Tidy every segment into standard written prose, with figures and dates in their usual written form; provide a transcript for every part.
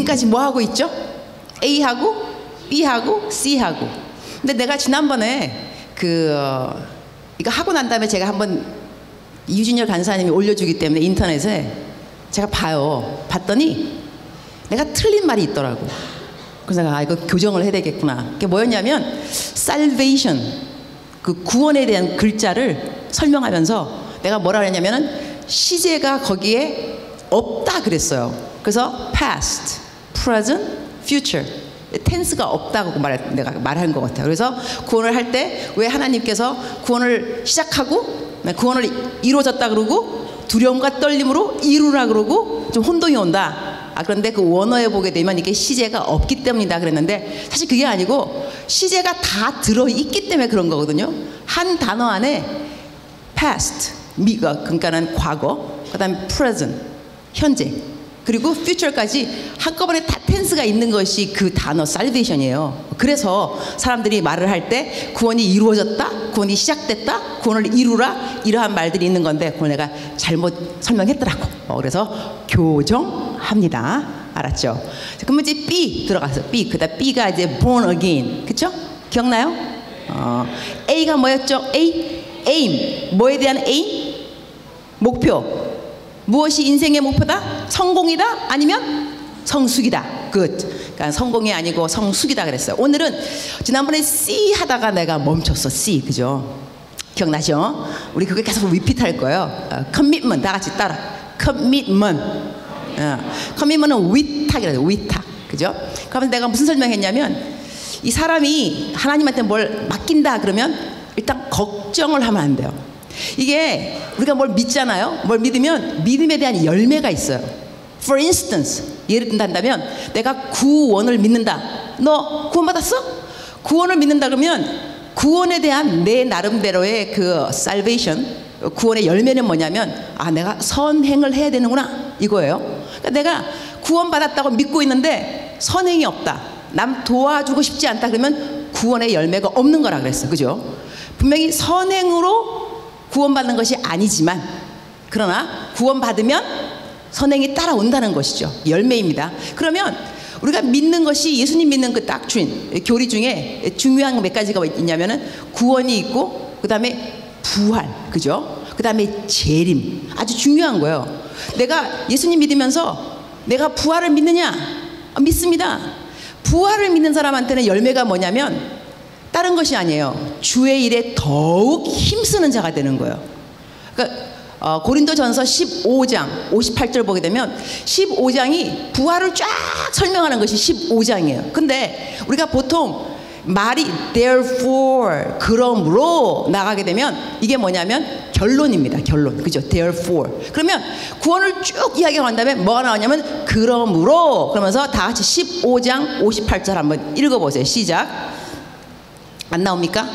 지금까지 뭐 하고 있죠? A하고 B하고 C하고. 근데 내가 지난번에 이거 하고 난 다음에 제가 한번 유진열 간사님이 올려주기 때문에 인터넷에 제가 봤더니 내가 틀린 말이 있더라고. 그래서 내가 이거 교정을 해야 되겠구나. 그게 뭐였냐면 salvation, 그 구원에 대한 글자를 설명하면서 내가 뭐라 그랬냐면은 시제가 거기에 없다 그랬어요. 그래서 past, present, future, 텐스가 없다고 내가 말한 것 같아요. 그래서 구원을 할 때 왜 하나님께서 구원을 시작하고 구원을 이루어졌다 그러고 두려움과 떨림으로 이루라 그러고 좀 혼동이 온다. 그런데 그 원어에 보게 되면 이게 시제가 없기 때문이다 그랬는데 사실 그게 아니고 시제가 다 들어있기 때문에 그런 거거든요. 한 단어 안에 past, 그러니까는 과거, 그 다음에 present, 현재, 그리고 future까지 한꺼번에 다 텐스가 있는 것이 그 단어 salvation이에요. 그래서 사람들이 말을 할 때 구원이 이루어졌다, 구원이 시작됐다, 구원을 이루라, 이러한 말들이 있는 건데 그걸 내가 잘못 설명했더라고. 그래서 교정합니다. 알았죠? 그러면 이제 B 들어가서 B, 그다음 B가 이제 born again, 그쵸? 기억나요? A가 뭐였죠? aim, 뭐에 대한 aim? 목표. 무엇이 인생의 목표다? 성공이다? 아니면 성숙이다? good. 그러니까 성공이 아니고 성숙이다 그랬어요. 오늘은 지난번에 C 하다가 내가 멈췄어. C, 그죠? 기억나죠? 우리 그거 계속 리피트 할 거예요. commitment, 다 같이 따라. commitment. commitment은 위탁이라고, 위탁, 그죠? 그러면 내가 무슨 설명했냐면 이 사람이 하나님한테 뭘 맡긴다 그러면 일단 걱정을 하면 안 돼요. 이게 우리가 뭘 믿잖아요. 뭘 믿으면 믿음에 대한 열매가 있어요. For instance, 예를 든다면 내가 구원을 믿는다. 너 구원 받았어? 구원을 믿는다 그러면 구원에 대한 내 나름대로의 그 salvation, 구원의 열매는 뭐냐면 내가 선행을 해야 되는구나 이거예요. 그러니까 내가 구원 받았다고 믿고 있는데 선행이 없다, 남 도와주고 싶지 않다 그러면 구원의 열매가 없는 거라 그랬어. 그죠? 분명히 선행으로 구원받는 것이 아니지만 그러나 구원받으면 선행이 따라온다는 것이죠. 열매입니다. 그러면 우리가 믿는 것이 예수님 믿는 그 doctrine, 교리 중에 중요한 몇 가지가 있냐면은 구원이 있고 그 다음에 부활, 그죠? 그 다음에 재림, 아주 중요한 거예요. 내가 예수님 믿으면서 내가 부활을 믿느냐? 믿습니다. 부활을 믿는 사람한테는 열매가 뭐냐면 다른 것이 아니에요. 주의 일에 더욱 힘쓰는 자가 되는 거예요. 그러니까 고린도전서 15장 58절 보게 되면 15장이 부활을 쫙 설명하는 것이 15장이에요. 근데 우리가 보통 말이 therefore, 그러므로 나가게 되면 이게 뭐냐면 결론입니다. 결론, 그죠? therefore. 그러면 구원을 쭉 이야기한 다음에 뭐가 나오냐면 그러므로, 그러면서 다 같이 15장 58절 한번 읽어보세요. 시작. 안 나옵니까?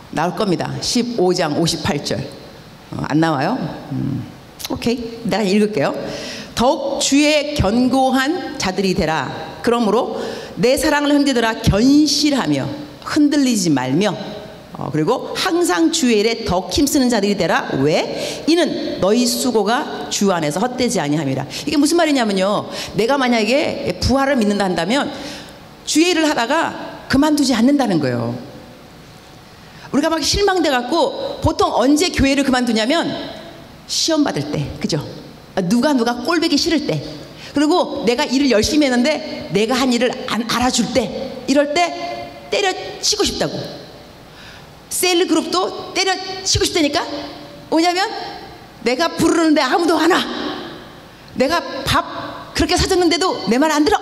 나올 겁니다. 15장 58절. 안 나와요? 오케이, 내가 읽을게요. 더욱 주의 견고한 자들이 되라. 그러므로 내 사랑을 흔들더라. 견실하며 흔들리지 말며 그리고 항상 주의 일에 더 힘쓰는 자들이 되라. 왜? 이는 너희 수고가 주 안에서 헛되지 아니함이라. 이게 무슨 말이냐면요, 내가 만약에 부활을 믿는다 한다면 주의 일을 하다가 그만두지 않는다는 거예요. 우리가 막 실망돼 갖고 보통 언제 교회를 그만두냐면 시험 받을 때, 그죠? 누가 꼴보기 싫을 때, 그리고 내가 일을 열심히 했는데 내가 한 일을 안 알아줄 때, 이럴 때 때려치고 싶다고. 셀 그룹도 때려치고 싶다니까. 뭐냐면 내가 부르는데 아무도 안 와, 내가 밥 그렇게 사줬는데도 내 말 안 들어,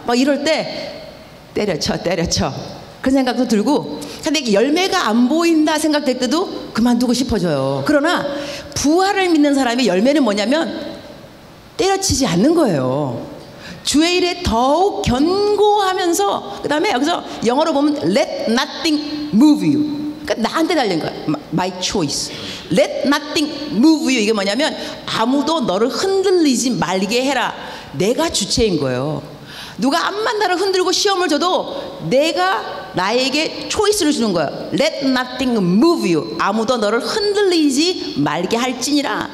막 이럴 때 때려쳐 그런 생각도 들고, 근데 열매가 안 보인다 생각될 때도 그만두고 싶어져요. 그러나 부활을 믿는 사람의 열매는 뭐냐면 때려치지 않는 거예요. 주의 일에 더욱 견고하면서, 그 다음에 여기서 영어로 보면 let nothing move you. 그러니까 나한테 달린 거야. My choice. Let nothing move you. 이게 뭐냐면 아무도 너를 흔들리지 말게 해라. 내가 주체인 거예요. 누가 암만 나를 흔들고 시험을 줘도 내가 나에게 초이스를 주는 거예요. Let nothing move you. 아무도 너를 흔들리지 말게 할지니라.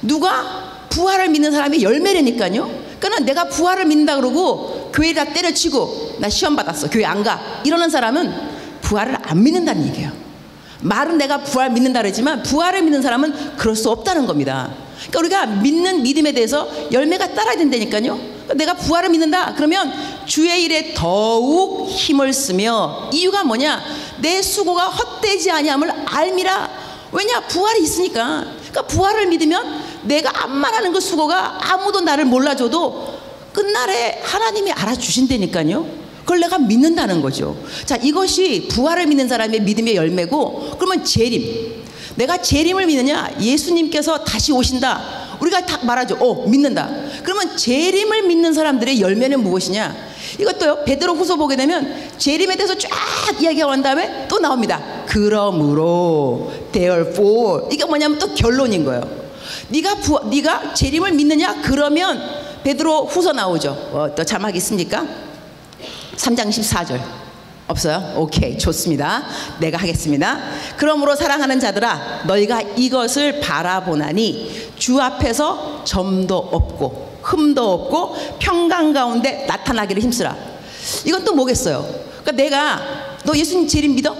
누가 부활을 믿는 사람이 열매라니까요. 그러니까 내가 부활을 믿는다 그러고 교회 다 때려치고 나 시험 받았어, 교회 안 가, 이러는 사람은 부활을 안 믿는다는 얘기예요. 말은 내가 부활 믿는다 그러지만 부활을 믿는 사람은 그럴 수 없다는 겁니다. 그러니까 우리가 믿는 믿음에 대해서 열매가 따라야 된다니까요. 그러니까 내가 부활을 믿는다 그러면 주의 일에 더욱 힘을 쓰며, 이유가 뭐냐? 내 수고가 헛되지 아니함을 알미라. 왜냐? 부활이 있으니까. 그러니까 부활을 믿으면 내가 암만 하는 그 수고가 아무도 나를 몰라줘도 끝날에 하나님이 알아주신다니까요. 그걸 내가 믿는다는 거죠. 자, 이것이 부활을 믿는 사람의 믿음의 열매고, 그러면 재림. 내가 재림을 믿느냐? 예수님께서 다시 오신다. 우리가 딱 말하죠. 믿는다. 그러면 재림을 믿는 사람들의 열매는 무엇이냐? 이것도요, 베드로후서 보게 되면 재림에 대해서 쫙 이야기하고 난 다음에 또 나옵니다. 그러므로, therefore. 이게 뭐냐면 또 결론인 거예요. 네가 재림을 믿느냐? 그러면 베드로후서 나오죠. 또 자막 있습니까? 3장 14절 없어요? 오케이, 좋습니다. 내가 하겠습니다. 그러므로 사랑하는 자들아, 너희가 이것을 바라보나니 주 앞에서 점도 없고 흠도 없고 평강 가운데 나타나기를 힘쓰라. 이건 또 뭐겠어요? 그러니까 너 예수님 재림 믿어?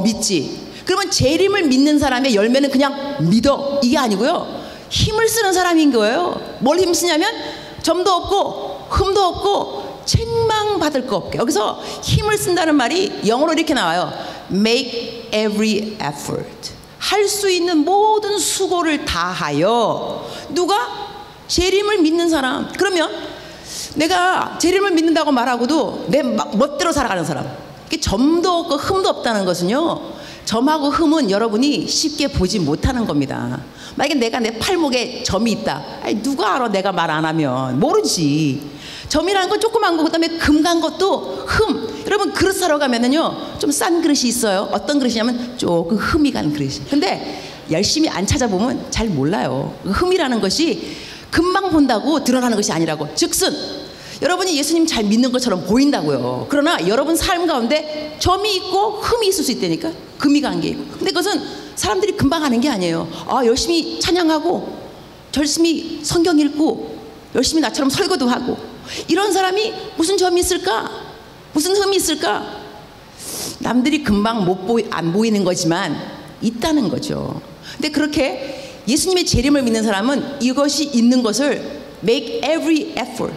믿지. 그러면 재림을 믿는 사람의 열매는 그냥 믿어, 이게 아니고요, 힘을 쓰는 사람인 거예요. 뭘 힘쓰냐면 점도 없고 흠도 없고 책망받을 거 없게. 여기서 힘을 쓴다는 말이 영어로 이렇게 나와요. Make every effort. 할 수 있는 모든 수고를 다하여. 누가? 재림을 믿는 사람. 그러면 내가 재림을 믿는다고 말하고도 내 멋대로 살아가는 사람, 이게 점도 없고 흠도 없다는 것은요, 점하고 흠은 여러분이 쉽게 보지 못하는 겁니다. 만약에 내가 내 팔목에 점이 있다, 누가 알아? 내가 말 안 하면 모르지. 점이라는 건 조그만 거, 그다음에 금 간 것도 흠. 여러분 그릇 사러 가면은요, 좀 싼 그릇이 있어요. 어떤 그릇이냐면 조금 흠이 간 그릇이. 근데 열심히 안 찾아보면 잘 몰라요. 흠이라는 것이 금방 본다고 드러나는 것이 아니라고. 즉슨 여러분이 예수님 잘 믿는 것처럼 보인다고요. 그러나 여러분 삶 가운데 점이 있고 흠이 있을 수 있다니까. 금이 간 게 있고. 근데 그것은 사람들이 금방 하는 게 아니에요. 열심히 찬양하고, 열심히 성경 읽고, 열심히 나처럼 설교도 하고, 이런 사람이 무슨 점이 있을까? 무슨 흠이 있을까? 남들이 금방 안 보이는 거지만 있다는 거죠. 근데 그렇게 예수님의 재림을 믿는 사람은 이것이 있는 것을 make every effort,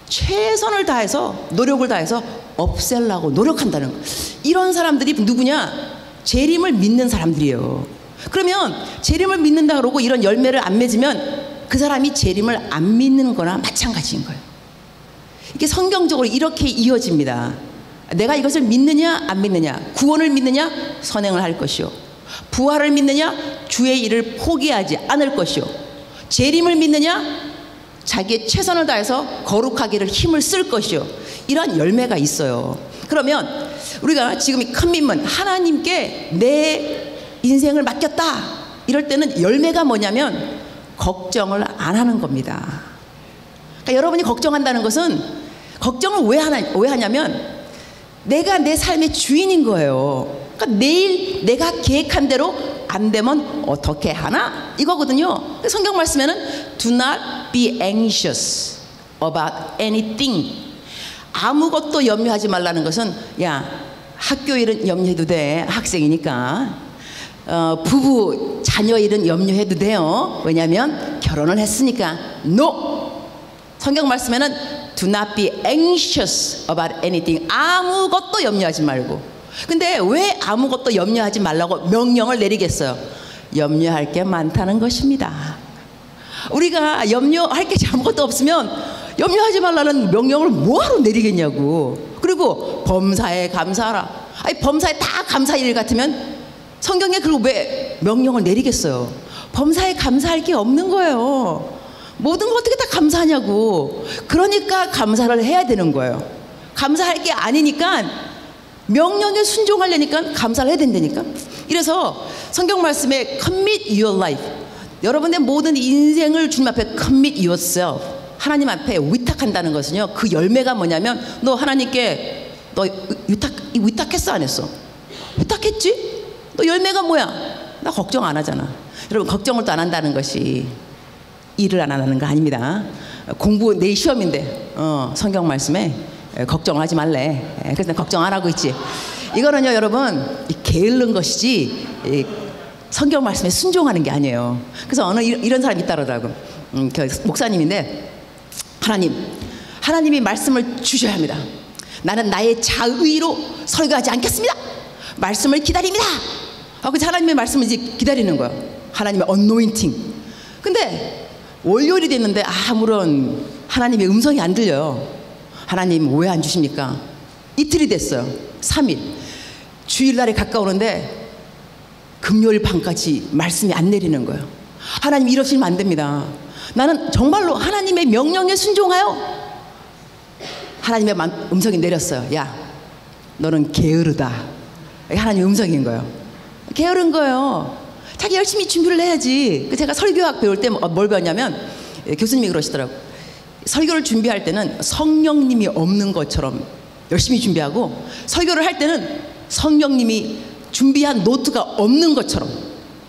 최선을 다해서, 노력을 다해서 없애려고 노력한다는 거예요. 이런 사람들이 누구냐? 재림을 믿는 사람들이에요. 그러면 재림을 믿는다 그러고 이런 열매를 안 맺으면 그 사람이 재림을 안 믿는 거나 마찬가지인 거예요. 이게 성경적으로 이렇게 이어집니다. 내가 이것을 믿느냐 안 믿느냐, 구원을 믿느냐 선행을 할 것이요, 부활을 믿느냐 주의 일을 포기하지 않을 것이요, 재림을 믿느냐 자기의 최선을 다해서 거룩하기를 힘을 쓸 것이요. 이러한 열매가 있어요. 그러면 우리가 지금 이 커밋먼트, 하나님께 내 인생을 맡겼다, 이럴 때는 열매가 뭐냐면 걱정을 안 하는 겁니다. 그러니까 여러분이 걱정한다는 것은, 걱정을 왜 하냐면 내가 내 삶의 주인인 거예요. 그러니까 내일 내가 계획한 대로 안 되면 어떻게 하나? 이거거든요. 성경 말씀에는 do not be anxious about anything. 아무것도 염려하지 말라는 것은, 야, 학교 일은 염려해도 돼, 학생이니까. 부부 자녀 일은 염려해도 돼요. 왜냐하면 결혼을 했으니까. No. 성경 말씀에는 do not be anxious about anything. 아무것도 염려하지 말고. 근데 왜 아무것도 염려하지 말라고 명령을 내리겠어요? 염려할 게 많다는 것입니다. 우리가 염려할 게 아무것도 없으면 염려하지 말라는 명령을 뭐하러 내리겠냐고. 그리고 범사에 감사하라. 아니, 범사에 다 감사 일 같으면 성경에 그걸 왜 명령을 내리겠어요? 범사에 감사할 게 없는 거예요. 모든 거 어떻게 다 감사하냐고. 그러니까 감사를 해야 되는 거예요. 감사할 게 아니니까, 명령에 순종하려니까 감사를 해야 된다니까. 이래서 성경 말씀에 commit your life, 여러분의 모든 인생을 주님 앞에 commit yourself, 하나님 앞에 위탁한다는 것은요, 그 열매가 뭐냐면, 너 하나님께 너 위탁했어 안 했어? 위탁했지? 너 열매가 뭐야? 나 걱정 안 하잖아. 여러분, 걱정을 또 안 한다는 것이 일을 안 하는 거 아닙니다. 공부 내일 시험인데 성경 말씀에 걱정하지 말래. 그래서 걱정 안 하고 있지. 이거는요 여러분 게으른 것이지 성경 말씀에 순종하는 게 아니에요. 그래서 어느 이런 사람이 있다더라고. 그 목사님인데 하나님이 말씀을 주셔야 합니다. 나는 나의 자의로 설교하지 않겠습니다. 말씀을 기다립니다. 그래서 하나님의 말씀을 이제 기다리는 거예요. 하나님의 언노인팅. 근데 월요일이 됐는데 아무런 하나님의 음성이 안 들려요. 하나님 왜 안 주십니까? 이틀이 됐어요. 3일. 주일날에 가까우는데 금요일 밤까지 말씀이 안 내리는 거예요. 하나님 이러시면 안 됩니다. 나는 정말로 하나님의 명령에 순종하여 하나님의 음성이 내렸어요. 야, 너는 게으르다. 하나님의 음성인 거예요. 게으른 거예요. 자기 열심히 준비를 해야지. 제가 설교학 배울 때 뭘 배웠냐면 교수님이 그러시더라고요. 설교를 준비할 때는 성령님이 없는 것처럼 열심히 준비하고, 설교를 할 때는 성령님이 준비한 노트가 없는 것처럼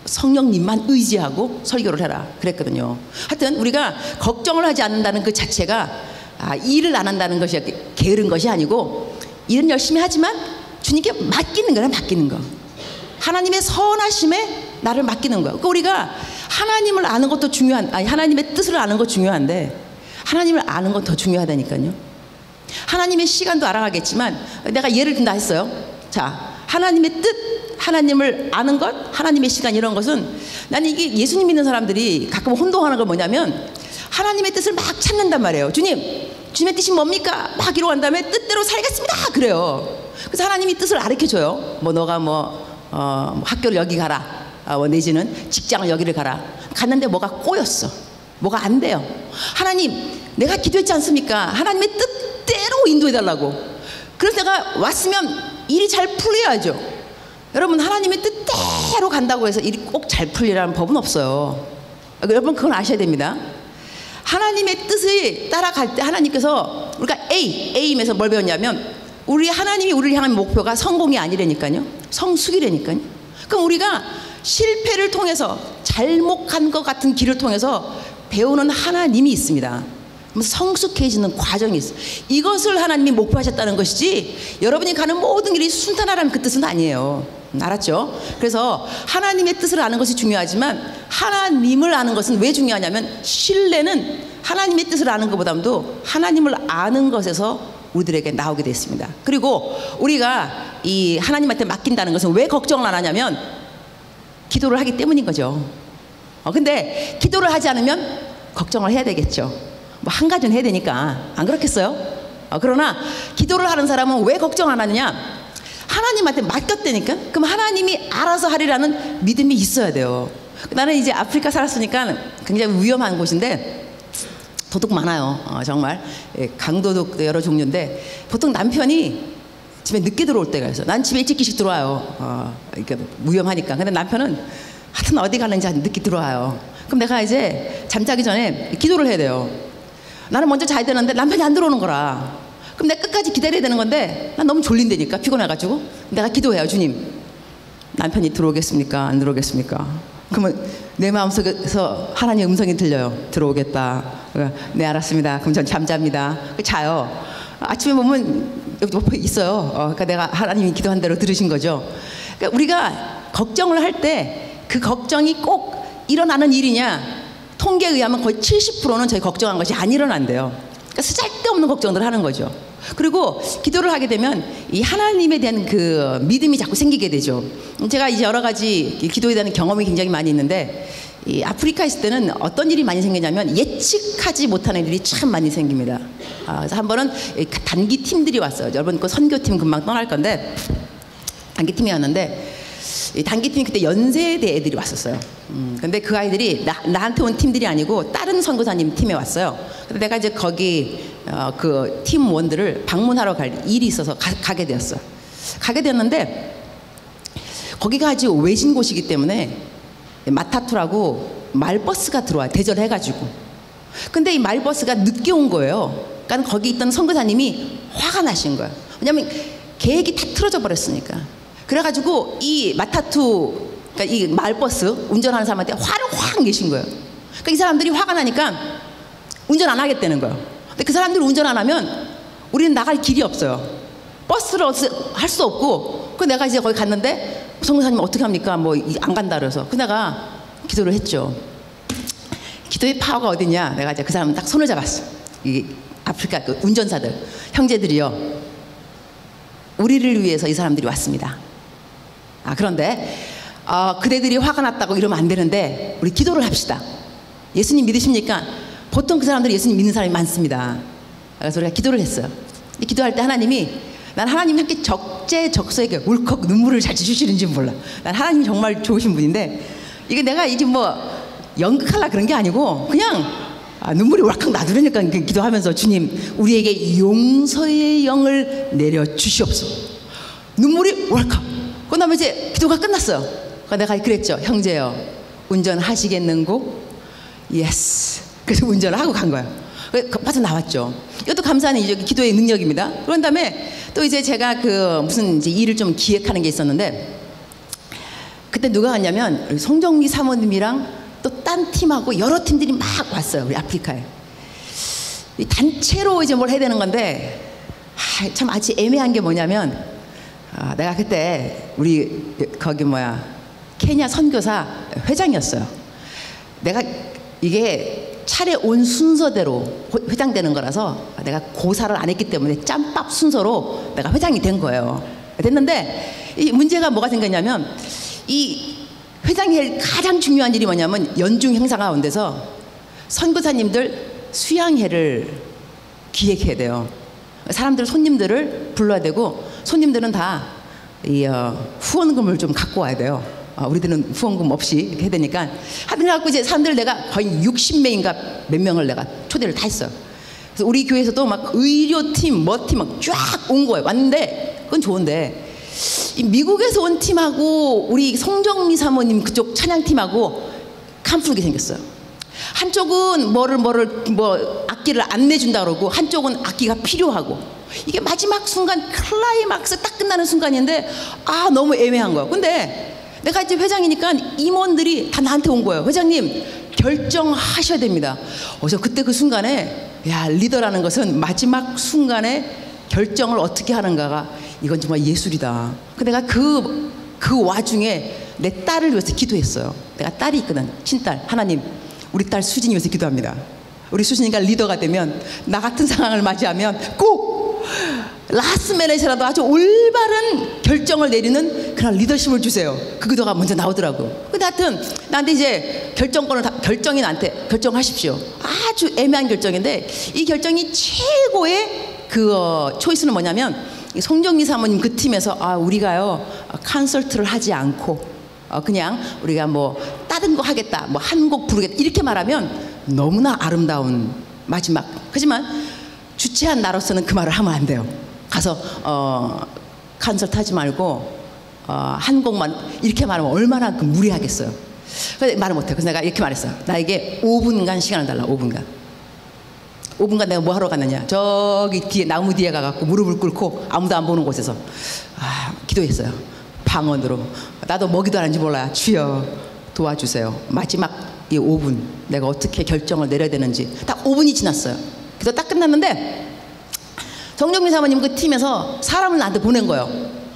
성령님만 의지하고 설교를 해라 그랬거든요. 하여튼 우리가 걱정을 하지 않는다는 그 자체가 일을 안 한다는 것이 게으른 것이 아니고, 일은 열심히 하지만 주님께 맡기는 거야. 맡기는 거. 하나님의 선하심에 나를 맡기는 거야. 그러니까 우리가 하나님을 아는 것도 하나님의 뜻을 아는 것 중요한데 하나님을 아는 건 더 중요하다니까요. 하나님의 시간도 알아가겠지만 내가 예를 든다 했어요. 자, 하나님의 뜻, 하나님을 아는 것, 하나님의 시간, 이런 것은, 나는 이게 예수님 믿는 사람들이 가끔 혼동하는 건 뭐냐면 하나님의 뜻을 막 찾는단 말이에요. 주님의 뜻이 뭡니까? 막 이러고 한 다음에 뜻대로 살겠습니다 그래요. 그래서 하나님이 뜻을 가르쳐줘요. 너가 학교를 여기 가라, 내지는 직장을 여기를 가라. 갔는데 뭐가 꼬였어. 뭐가 안 돼요. 하나님, 내가 기도했지 않습니까? 하나님의 뜻대로 인도해달라고. 그래서 내가 왔으면 일이 잘 풀려야죠. 여러분, 하나님의 뜻대로 간다고 해서 일이 꼭 잘 풀리라는 법은 없어요. 여러분, 그건 아셔야 됩니다. 하나님의 뜻을 따라갈 때 하나님께서, 우리가 A임에서 뭘 배웠냐면, 하나님이 우리를 향한 목표가 성공이 아니라니까요. 성숙이라니까요. 그럼 우리가 실패를 통해서, 잘못 간 것 같은 길을 통해서 배우는 하나님이 있습니다. 성숙해지는 과정이 있어요. 이것을 하나님이 목표하셨다는 것이지, 여러분이 가는 모든 길이 순탄하라는 그 뜻은 아니에요. 알았죠? 그래서 하나님의 뜻을 아는 것이 중요하지만 하나님을 아는 것은 왜 중요하냐면, 신뢰는 하나님의 뜻을 아는 것보다도 하나님을 아는 것에서 우리들에게 나오게 됐습니다. 그리고 우리가 이 하나님한테 맡긴다는 것은 왜 걱정을 안 하냐면 기도를 하기 때문인 거죠. 근데 기도를 하지 않으면 걱정을 해야 되겠죠. 한 가지는 해야 되니까. 안 그렇겠어요? 그러나 기도를 하는 사람은 왜 걱정 안 하느냐? 하나님한테 맡겼다니까. 그럼 하나님이 알아서 하리라는 믿음이 있어야 돼요. 나는 이제 아프리카 살았으니까 굉장히 위험한 곳인데 도둑 많아요. 정말 강도둑 여러 종류인데, 보통 남편이 집에 늦게 들어올 때가 있어요. 난 집에 일찍 들어와요. 그러니까 위험하니까. 근데 남편은 하여튼 어디 가는지 늦게 들어와요. 그럼 내가 이제 잠자기 전에 기도를 해야 돼요. 나는 먼저 자야 되는데 남편이 안 들어오는 거라. 그럼 내가 끝까지 기다려야 되는 건데, 난 너무 졸린다니까, 피곤해가지고. 내가 기도해요. 주님, 남편이 들어오겠습니까? 안 들어오겠습니까? 그러면 내 마음속에서 하나님의 음성이 들려요. 들어오겠다. 네, 알았습니다. 그럼 전 잠잡니다. 자요. 아침에 보면 여기 옆에 있어요. 그러니까 내가 하나님이 기도한 대로 들으신 거죠. 그러니까 우리가 걱정을 할 때 그 걱정이 꼭 일어나는 일이냐? 통계에 의하면 거의 70%는 저희 걱정한 것이 안 일어난대요. 그러니까 쓸데없는 걱정들을 하는 거죠. 그리고 기도를 하게 되면 이 하나님에 대한 그 믿음이 자꾸 생기게 되죠. 제가 이제 여러 가지 기도에 대한 경험이 굉장히 많이 있는데, 이 아프리카 있을 때는 어떤 일이 많이 생기냐면 예측하지 못하는 일이 참 많이 생깁니다. 그래서 한 번은 단기 팀들이 왔어요. 여러분, 그 선교팀 금방 떠날 건데, 단기 팀이 왔는데, 이 단기팀이 그때 연세대 애들이 왔었어요. 근데 그 아이들이 나한테 온 팀들이 아니고 다른 선교사님 팀에 왔어요. 근데 내가 이제 거기 그 팀원들을 방문하러 갈 일이 있어서 가게 되었어요. 가게 되었는데, 거기가 아주 외진 곳이기 때문에 마타투라고 말버스가 들어와요. 대절해가지고. 근데 이 말버스가 늦게 온 거예요. 그러니까 거기 있던 선교사님이 화가 나신 거예요. 왜냐면 계획이 다 틀어져 버렸으니까. 그래가지고 이 마타투, 그러니까 이 말버스 운전하는 사람한테 화를 확 내신 거예요. 그러니까 이 사람들이 화가 나니까 운전 안 하겠다는 거예요. 근데 그 사람들이 운전 안 하면 우리는 나갈 길이 없어요. 버스를 할 수 없고, 그 내가 이제 거기 갔는데 성교사님 어떻게 합니까? 뭐 안 간다 그래서 그 내가 기도를 했죠. 기도의 파워가 어디냐? 내가 이제 그 사람 딱 손을 잡았어. 이 아프리카 그 운전사들 형제들이요, 우리를 위해서 이 사람들이 왔습니다. 그런데 그대들이 화가 났다고 이러면 안 되는데 우리 기도를 합시다. 예수님 믿으십니까? 보통 그 사람들이 예수님 믿는 사람이 많습니다. 그래서 우리가 기도를 했어요. 기도할 때 하나님이, 난 하나님이 이렇게 적재적소에게 울컥 눈물을 잘 주시는지 몰라. 난 하나님이 정말 좋으신 분인데, 이게 내가 이제 뭐 연극하려 그런 게 아니고 그냥 눈물이 울컥 나두려니까 기도하면서, 주님 우리에게 용서의 영을 내려주시옵소서. 눈물이 울컥. 그 다음에 이제 기도가 끝났어요. 내가 그랬죠. 형제요, 운전하시겠는고? 예스. 그래서 운전을 하고 간 거예요. 빠져 나왔죠. 이것도 감사한 이제 기도의 능력입니다. 그런 다음에 또 이제 제가 그 무슨 이제 일을 좀 기획하는 게 있었는데, 그때 누가 왔냐면 우리 송정미 사모님이랑 또 딴 팀하고 여러 팀들이 막 왔어요. 우리 아프리카에. 이 단체로 이제 뭘 해야 되는 건데, 참 아주 애매한 게 뭐냐면, 내가 그때 우리 거기 케냐 선교사 회장이었어요. 내가 이게 차례 온 순서대로 회장되는 거라서 내가 고사를 안 했기 때문에 짬밥 순서로 내가 회장이 된 거예요. 됐는데 이 문제가 뭐가 생겼냐면, 이 회장이 할 가장 중요한 일이 뭐냐면, 연중 행사 가운데서 선교사님들 수양회를 기획해야 돼요. 사람들, 손님들을 불러야 되고, 손님들은 다 이 후원금을 좀 갖고 와야 돼요. 우리들은 후원금 없이 이렇게 해야 되니까. 하여튼 갖고 이제 사람들 내가 거의 60명인가 몇 명을 내가 초대를 다 했어요. 그래서 우리 교회에서도 막 의료팀, 팀 막 쫙 온 거예요. 왔는데 그건 좋은데, 이 미국에서 온 팀하고 우리 송정미 사모님 그쪽 찬양팀하고 칸풀게 생겼어요. 한쪽은 악기를 안 내준다 그러고, 한쪽은 악기가 필요하고. 이게 마지막 순간 클라이막스 딱 끝나는 순간인데 너무 애매한 거예요. 근데 내가 이제 회장이니까 임원들이 다 나한테 온 거예요. 회장님 결정하셔야 됩니다. 그래서 그때 그 순간에, 리더라는 것은 마지막 순간에 결정을 어떻게 하는가가, 이건 정말 예술이다. 내가 그 와중에 내 딸을 위해서 기도했어요. 내가 딸이 있거든, 친딸. 하나님 우리 딸 수진이 위해서 기도합니다. 우리 수진이가 리더가 되면, 나 같은 상황을 맞이하면 꼭 라스트맨에서라도 아주 올바른 결정을 내리는 그런 리더십을 주세요. 그 기도가 먼저 나오더라고. 근데 하여튼 나한테 이제 결정이 나한테 결정하십시오. 아주 애매한 결정인데, 이 결정이 최고의 초이스는 뭐냐면, 송정미 사모님 그 팀에서 우리가요 컨설트를 하지 않고 그냥 우리가 다른 거 하겠다, 한 곡 부르겠다 이렇게 말하면 너무나 아름다운 마지막. 하지만 주최한 나로서는 그 말을 하면 안 돼요. 가서 컨설트 하지 말고 한 곡만 이렇게 말하면 얼마나 무리하겠어요. 그래서 말을 못해. 그래서 내가 이렇게 말했어요. 나에게 5분간 시간을 달라. 5분간 내가 뭐 하러 갔느냐, 저기 뒤에 나무 뒤에 가갖고 무릎을 꿇고 아무도 안 보는 곳에서 기도했어요. 방언으로. 나도 뭐 기도하는지 몰라요. 주여 도와주세요. 마지막 이 5분 내가 어떻게 결정을 내려야 되는지. 딱 5분이 지났어요. 그래서 딱 끝났는데, 정정민 사모님 그 팀에서 사람을 나한테 보낸 거예요.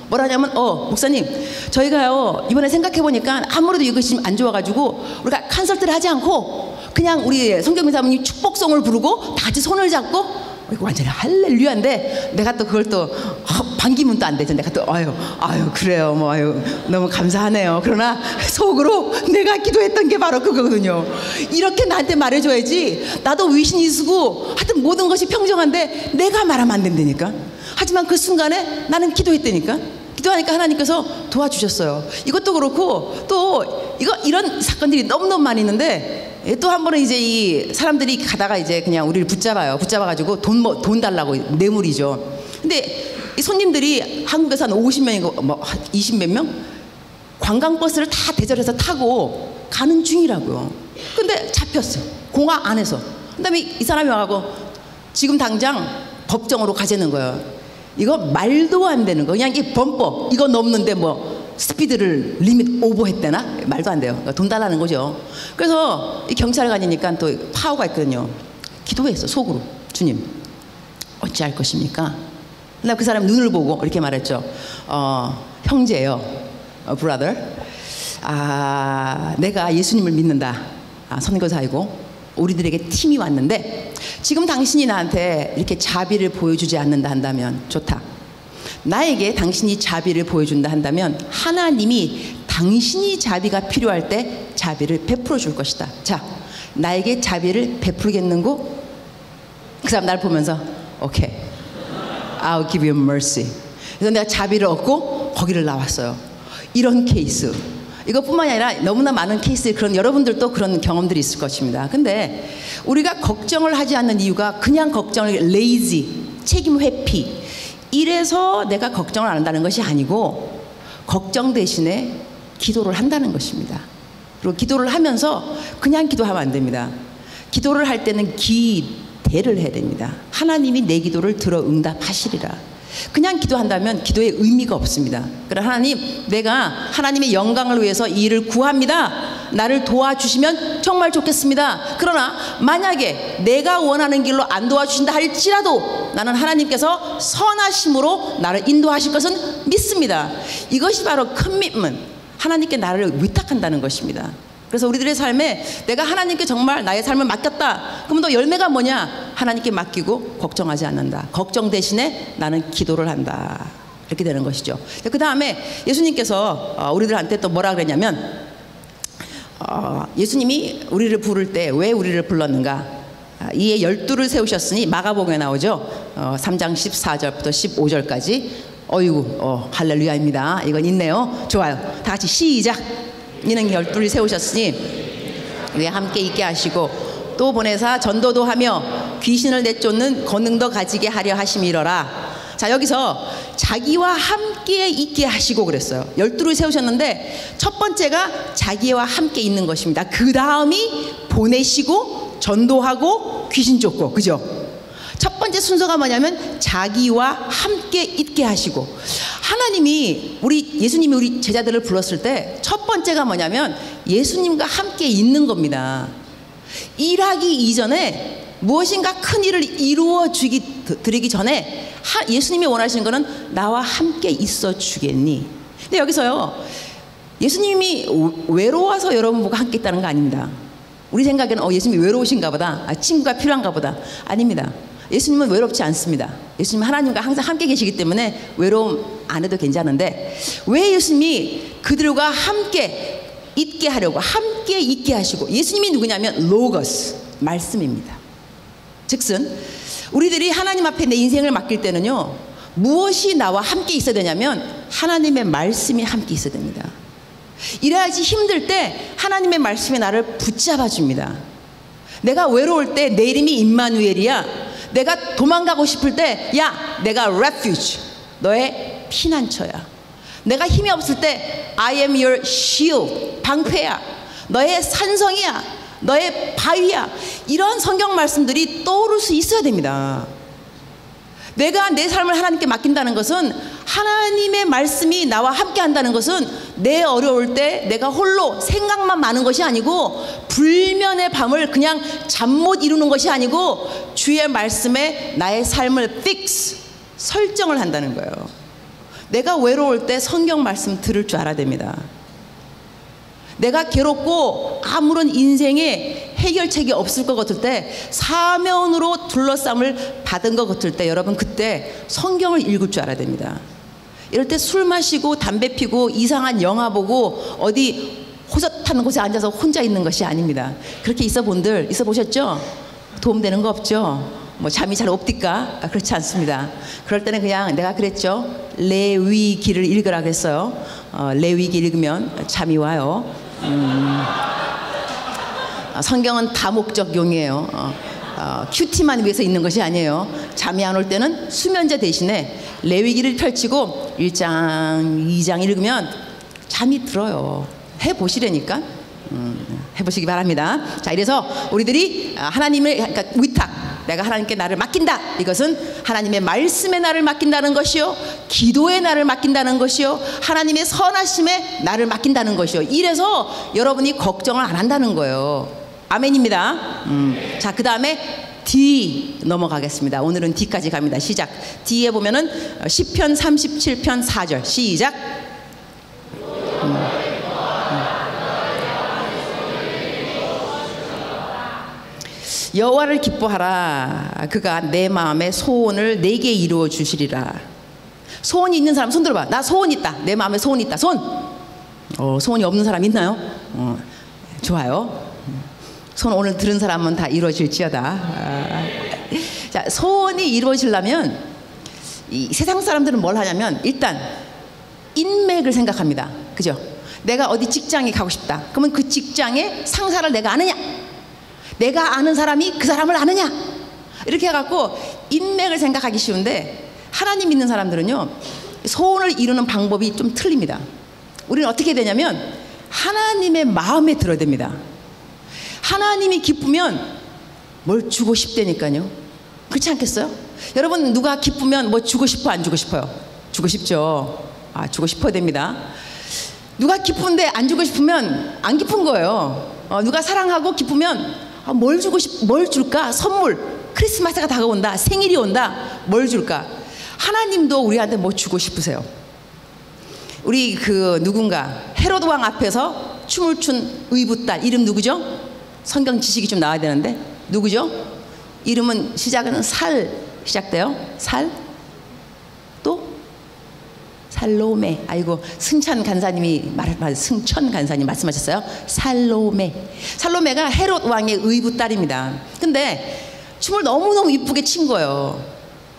뭐라냐면, 목사님 저희가요 이번에 생각해보니까 아무래도 이것이 안 좋아가지고 우리가 컨설트를 하지 않고 그냥 우리 성경민 사모님 축복송을 부르고 다 같이 손을 잡고, 이거 완전히 할렐루야인데, 내가 또 그걸 또 반기문도 안 되죠. 내가 또 아유 그래요, 너무 감사하네요. 그러나 속으로 내가 기도했던 게 바로 그거거든요. 이렇게 나한테 말해줘야지. 나도 위신이 쓰고 하여튼 모든 것이 평정한데 내가 말하면 안 된다니까. 하지만 그 순간에 나는 기도했다니까. 기도하니까 하나님께서 도와주셨어요. 이것도 그렇고, 또 이런 사건들이 너무너무 많이 있는데, 또 한 번은 이제 이 사람들이 가다가 이제 그냥 우리를 붙잡아가지고 돈 달라고, 뇌물이죠. 근데 이 손님들이 한국에서 한 50명이고 20몇 명 관광버스를 다 대절해서 타고 가는 중이라고요. 근데 잡혔어, 공항 안에서. 그다음에 이 사람이 와가지고 지금 당장 법정으로 가자는 거예요. 이거 말도 안 되는 거. 그냥 이게 범법, 이거 넘는데 스피드를 리밋 오버했대나? 말도 안 돼요. 그러니까 돈 달라는 거죠. 그래서 이 경찰관이니까 또 파워가 있거든요. 기도했어, 속으로. 주님, 어찌할 것입니까? 나 그 사람 눈을 보고 이렇게 말했죠. 형제요, brother. 내가 예수님을 믿는다. 선교사이고 우리들에게 팀이 왔는데 지금 당신이 나한테 이렇게 자비를 보여주지 않는다 한다면 좋다. 나에게 당신이 자비를 보여준다 한다면 하나님이 당신이 자비가 필요할 때 자비를 베풀어 줄 것이다. 자, 나에게 자비를 베풀겠는고? 그 사람 날 보면서 오케이, I'll give you mercy. 그래서 내가 자비를 얻고 거기를 나왔어요. 이런 케이스, 이것뿐만이 아니라 너무나 많은 케이스, 그런 여러분들도 그런 경험들이 있을 것입니다. 근데 우리가 걱정을 하지 않는 이유가 그냥 걱정을 lazy, 책임 회피, 이래서 내가 걱정을 안 한다는 것이 아니고 걱정 대신에 기도를 한다는 것입니다. 그리고 기도를 하면서 그냥 기도하면 안 됩니다. 기도를 할 때는 기대를 해야 됩니다. 하나님이 내 기도를 들어 응답하시리라. 그냥 기도한다면 기도의 의미가 없습니다. 그러나 하나님, 내가 하나님의 영광을 위해서 이 일을 구합니다. 나를 도와주시면 정말 좋겠습니다. 그러나 만약에 내가 원하는 길로 안 도와주신다 할지라도 나는 하나님께서 선하심으로 나를 인도하실 것은 믿습니다. 이것이 바로 커밋먼트, 하나님께 나를 위탁한다는 것입니다. 그래서 우리들의 삶에 내가 하나님께 정말 나의 삶을 맡겼다. 그러면 또 열매가 뭐냐? 하나님께 맡기고 걱정하지 않는다. 걱정 대신에 나는 기도를 한다. 이렇게 되는 것이죠. 그 다음에 예수님께서 우리들한테 또 뭐라 그랬냐면, 예수님이 우리를 부를 때 왜 우리를 불렀는가? 이에 12를 세우셨으니 마가복음에 나오죠. 3장 14절부터 15절까지. 어이구, 할렐루야입니다. 이건 있네요. 좋아요. 다 같이 시작. 이는 12를 세우셨으니 우리 함께 있게 하시고 또 보내사 전도도 하며 귀신을 내쫓는 권능도 가지게 하려 하심이러라. 자, 여기서 자기와 함께 있게 하시고 그랬어요. 12를 세우셨는데 첫 번째가 자기와 함께 있는 것입니다. 그 다음이 보내시고 전도하고 귀신 쫓고, 그죠? 첫 번째 순서가 뭐냐면 자기와 함께 있게 하시고, 하나님이 예수님이 우리 제자들을 불렀을 때 첫 번째가 뭐냐면 예수님과 함께 있는 겁니다. 일하기 이전에 무엇인가 큰 일을 이루어 드리기 전에 예수님이 원하시는 것은 나와 함께 있어 주겠니? 근데 여기서요, 예수님이 외로워서 여러분과 함께 있다는 거 아닙니다. 우리 생각에는 예수님이 외로우신가 보다, 친구가 필요한가 보다. 아닙니다. 예수님은 외롭지 않습니다. 예수님은 하나님과 항상 함께 계시기 때문에 외로움 안 해도 괜찮은데, 왜 예수님이 그들과 함께 있게 하려고, 함께 있게 하시고, 예수님이 누구냐면 로고스, 말씀입니다. 즉슨 우리들이 하나님 앞에 내 인생을 맡길 때는요, 무엇이 나와 함께 있어야 되냐면 하나님의 말씀이 함께 있어야 됩니다. 이래야지 힘들 때 하나님의 말씀이 나를 붙잡아 줍니다. 내가 외로울 때 내 이름이 임마누엘이야. 내가 도망가고 싶을 때, 야, 내가 refuge, 너의 피난처야. 내가 힘이 없을 때 I am your shield, 방패야. 너의 산성이야. 너의 바위야. 이런 성경 말씀들이 떠오를 수 있어야 됩니다. 내가 내 삶을 하나님께 맡긴다는 것은, 하나님의 말씀이 나와 함께 한다는 것은 내 어려울 때 내가 홀로 생각만 많은 것이 아니고, 불면의 밤을 그냥 잠 못 이루는 것이 아니고 주의 말씀에 나의 삶을 fix, 설정을 한다는 거예요. 내가 외로울 때 성경 말씀 들을 줄 알아야 됩니다. 내가 괴롭고 아무런 인생에 해결책이 없을 것 같을 때, 사면으로 둘러싸움을 받은 것 같을 때, 여러분 그때 성경을 읽을 줄 알아야 됩니다. 이럴 때 술 마시고 담배 피고 이상한 영화 보고 어디 호젓하는 곳에 앉아서 혼자 있는 것이 아닙니다. 그렇게 있어 보셨죠? 도움되는 거 없죠? 뭐 잠이 잘 없디까? 그렇지 않습니다. 그럴 때는 그냥 내가 그랬죠. 레위기를 읽으라 그랬어요. 레위기 읽으면 잠이 와요. 성경은 다목적용이에요. 큐티만 위해서 있는 것이 아니에요. 잠이 안 올 때는 수면제 대신에 레위기를 펼치고 1장, 2장 읽으면 잠이 들어요. 해보시라니까. 해보시기 바랍니다. 자, 이래서 우리들이 하나님을, 그러니까 위탁, 내가 하나님께 나를 맡긴다. 이것은 하나님의 말씀에 나를 맡긴다는 것이요, 기도에 나를 맡긴다는 것이요, 하나님의 선하심에 나를 맡긴다는 것이요. 이래서 여러분이 걱정을 안 한다는 거예요. 아멘입니다. 자, 그 다음에 D 넘어가겠습니다. 오늘은 D까지 갑니다. 시작. D에 보면은 시편 37편 4절 시작. 여호와를 기뻐하라. 그가 내 마음의 소원을 내게 이루어 주시리라. 소원이 있는 사람 손 들어봐. 나 소원 있다. 내 마음에 소원 있다. 손. 소원이 없는 사람 있나요? 좋아요. 손 오늘 들은 사람은 다 이루어질지어다. 자, 소원이 이루어지려면 이 세상 사람들은 뭘 하냐면 일단 인맥을 생각합니다. 그죠? 내가 어디 직장에 가고 싶다. 그러면 그 직장의 상사를 내가 아느냐? 내가 아는 사람이 그 사람을 아느냐? 이렇게 해갖고 인맥을 생각하기 쉬운데 하나님 믿는 사람들은요 소원을 이루는 방법이 좀 틀립니다. 우리는 어떻게 되냐면 하나님의 마음에 들어야 됩니다. 하나님이 기쁘면 뭘 주고 싶다니까요. 그렇지 않겠어요? 여러분 누가 기쁘면 뭐 주고 싶어 안 주고 싶어요? 주고 싶죠. 주고 싶어야 됩니다. 누가 기쁜데 안 주고 싶으면 안 기쁜 거예요. 누가 사랑하고 기쁘면 뭘 줄까? 선물. 크리스마스가 다가온다. 생일이 온다. 뭘 줄까? 하나님도 우리한테 뭐 주고 싶으세요. 우리 누군가 헤롯 왕 앞에서 춤을 춘 의붓딸 이름 누구죠? 성경 지식이 좀 나와야 되는데 누구죠? 이름은 시작은 살 시작돼요. 살? 또? 살로메. 아이고 승천 간사님이 승천 간사님 말씀하셨어요. 살로메가 헤롯 왕의 의붓딸입니다. 근데 춤을 너무너무 이쁘게 춘 거예요.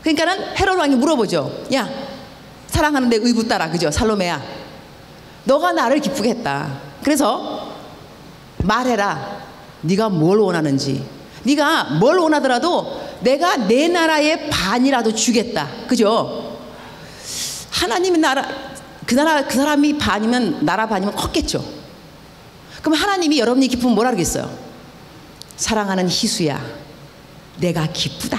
그러니까는 헤롯 왕이 물어보죠. 야 사랑하는 내 의붓딸아, 그죠? 살로메야, 너가 나를 기쁘게 했다. 그래서 말해라. 네가 뭘 원하는지. 네가 뭘 원하더라도 내가 내 나라의 반이라도 주겠다. 그죠? 하나님의 나라, 그 사람이 반이면 나라 반이면 컸겠죠. 그럼 하나님이 여러분이 기쁘면 뭐라 그러겠어요? 사랑하는 희수야, 내가 기쁘다.